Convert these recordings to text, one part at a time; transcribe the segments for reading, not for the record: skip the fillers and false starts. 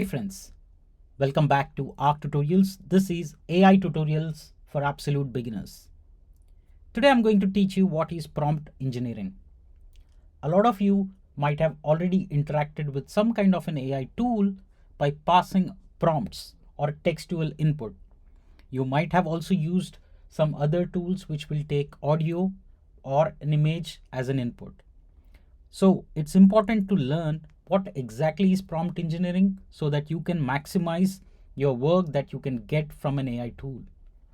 Hey friends, welcome back to Arc Tutorials. This is AI tutorials for absolute beginners. Today I'm going to teach you what is prompt engineering. A lot of you might have already interacted with some kind of an AI tool by passing prompts or textual input. You might have also used some other tools which will take audio or an image as an input. So it's important to learn what exactly is prompt engineering so that you can maximize your work that you can get from an AI tool.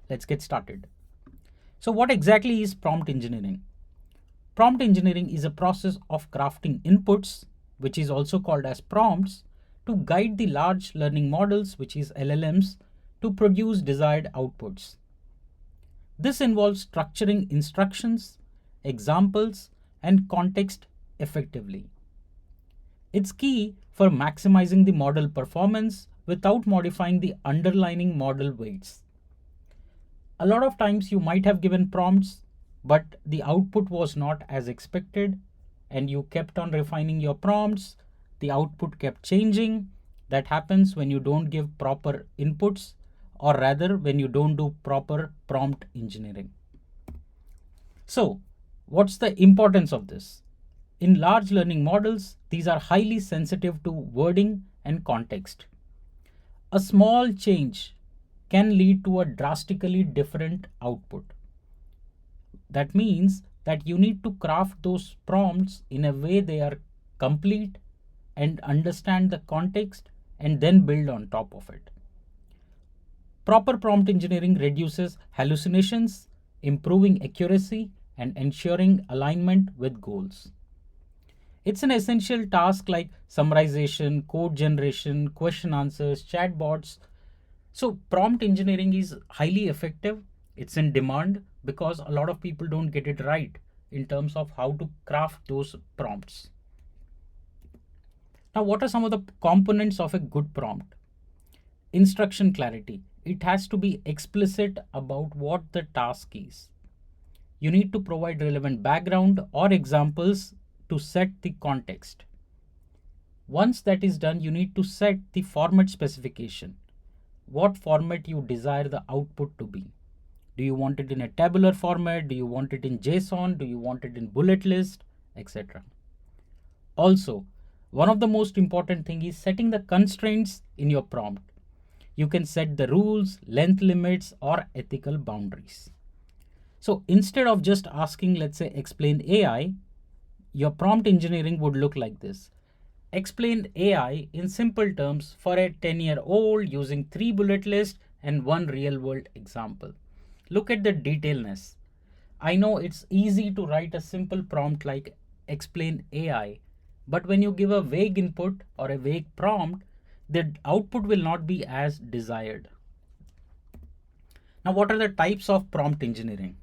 Let's get started. So what exactly is prompt engineering? Prompt engineering is a process of crafting inputs, which is also called as prompts, to guide the large learning models, which is LLMs, to produce desired outputs. This involves structuring instructions, examples, and context effectively. It's key for maximizing the model performance without modifying the underlying model weights. A lot of times you might have given prompts, but the output was not as expected, and you kept on refining your prompts. The output kept changing. That happens when you don't give proper inputs, or rather, when you don't do proper prompt engineering. So, what's the importance of this? In large learning models, these are highly sensitive to wording and context. A small change can lead to a drastically different output. That means that you need to craft those prompts in a way they are complete and understand the context and then build on top of it. Proper prompt engineering reduces hallucinations, improving accuracy, and ensuring alignment with goals. It's an essential task like summarization, code generation, question answers, chatbots. So, prompt engineering is highly effective. It's in demand because a lot of people don't get it right in terms of how to craft those prompts. Now, what are some of the components of a good prompt? Instruction clarity. It has to be explicit about what the task is. You need to provide relevant background or examples to set the context. Once that is done, you need to set the format specification. What format you desire the output to be. Do you want it in a tabular format? Do you want it in JSON? Do you want it in bullet list, etc.? Also, one of the most important thing is setting the constraints in your prompt. You can set the rules, length limits, or ethical boundaries. So instead of just asking, let's say, explain AI, your prompt engineering would look like this. Explain AI in simple terms for a 10-year-old using 3 bullet lists and 1 real world example. Look at the detailness. I know it's easy to write a simple prompt like explain AI, but when you give a vague input or a vague prompt, the output will not be as desired. Now, what are the types of prompt engineering?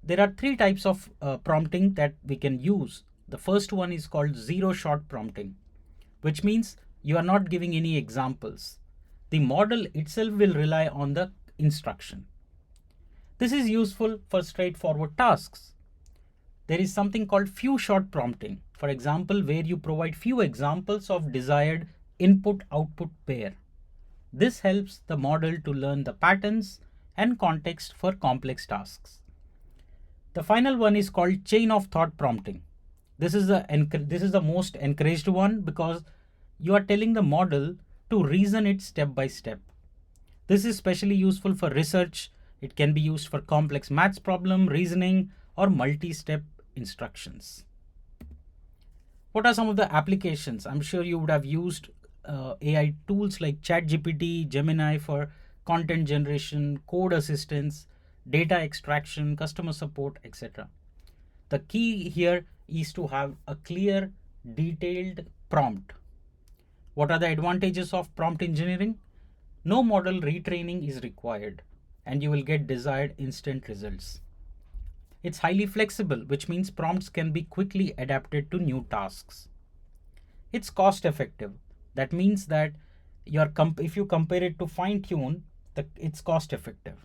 There are 3 types of prompting that we can use. The first one is called zero shot prompting, which means you are not giving any examples. The model itself will rely on the instruction. This is useful for straightforward tasks. There is something called few shot prompting, for example, where you provide few examples of desired input output pair. This helps the model to learn the patterns and context for complex tasks. The final one is called chain of thought prompting. This is the most encouraged one because you are telling the model to reason it step by step. This is especially useful for research. It can be used for complex maths problem, reasoning, or multi-step instructions. What are some of the applications? I'm sure you would have used AI tools like ChatGPT, Gemini for content generation, code assistance, data extraction, customer support, etc. The key here is to have a clear, detailed prompt. What are the advantages of prompt engineering? No model retraining is required, and you will get desired instant results. It's highly flexible, which means prompts can be quickly adapted to new tasks. It's cost effective. That means that if you compare it to fine tune, it's cost effective.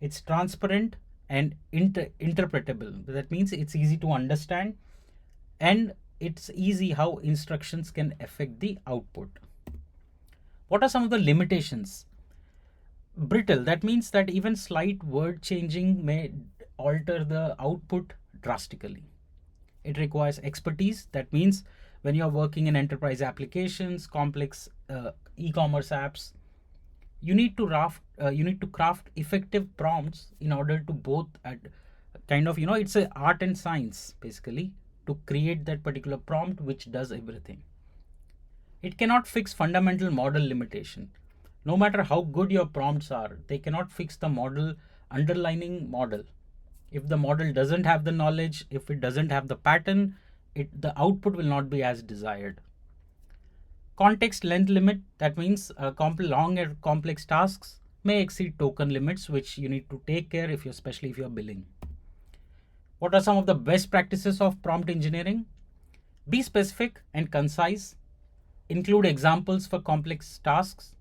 It's transparent and interpretable. That means it's easy to understand and it's easy how instructions can affect the output. What are some of the limitations? Brittle, that means that even slight word changing may alter the output drastically. It requires expertise. That means when you're working in enterprise applications, complex e-commerce apps, you need to craft effective prompts in order to both at kind of, it's a art and science basically to create that particular prompt which does everything. It cannot fix fundamental model limitation. No matter how good your prompts are, they cannot fix the model underlining model. If the model doesn't have the knowledge, if it doesn't have the pattern, the output will not be as desired. Context length limit, that means long and complex tasks may exceed token limits, which you need to take care if you, especially if you're billing. What are some of the best practices of prompt engineering? Be specific and concise. Include examples for complex tasks.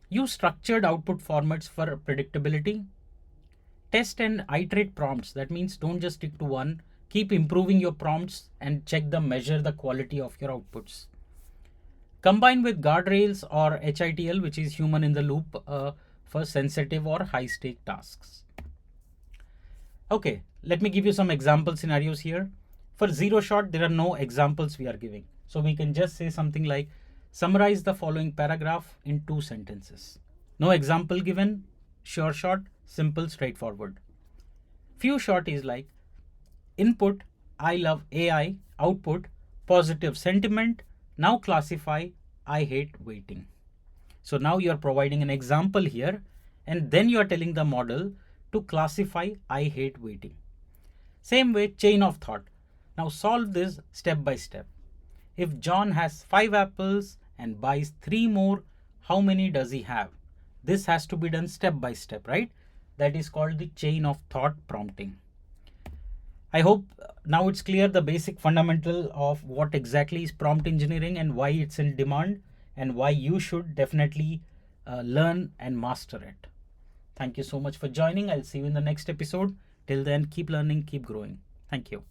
Use structured output formats for predictability. Test and iterate prompts. That means don't just stick to one. Keep improving your prompts and measure the quality of your outputs. Combine with guardrails or HITL, which is human in the loop, for sensitive or high stake tasks. Okay, let me give you some example scenarios here. For zero shot, there are no examples we are giving. So we can just say something like, summarize the following paragraph in 2 sentences. No example given, sure shot, simple, straightforward. Few shot is like, input, I love AI, output, positive sentiment, now classify, I hate waiting. So now you are providing an example here, and then you are telling the model to classify, I hate waiting. Same way, chain of thought. Now solve this step by step. If John has 5 apples and buys 3 more, how many does he have? This has to be done step by step, right? That is called the chain of thought prompting. I hope now it's clear the basic fundamental of what exactly is prompt engineering and why it's in demand and why you should definitely learn and master it. Thank you so much for joining. I'll see you in the next episode. Till then, keep learning, keep growing. Thank you.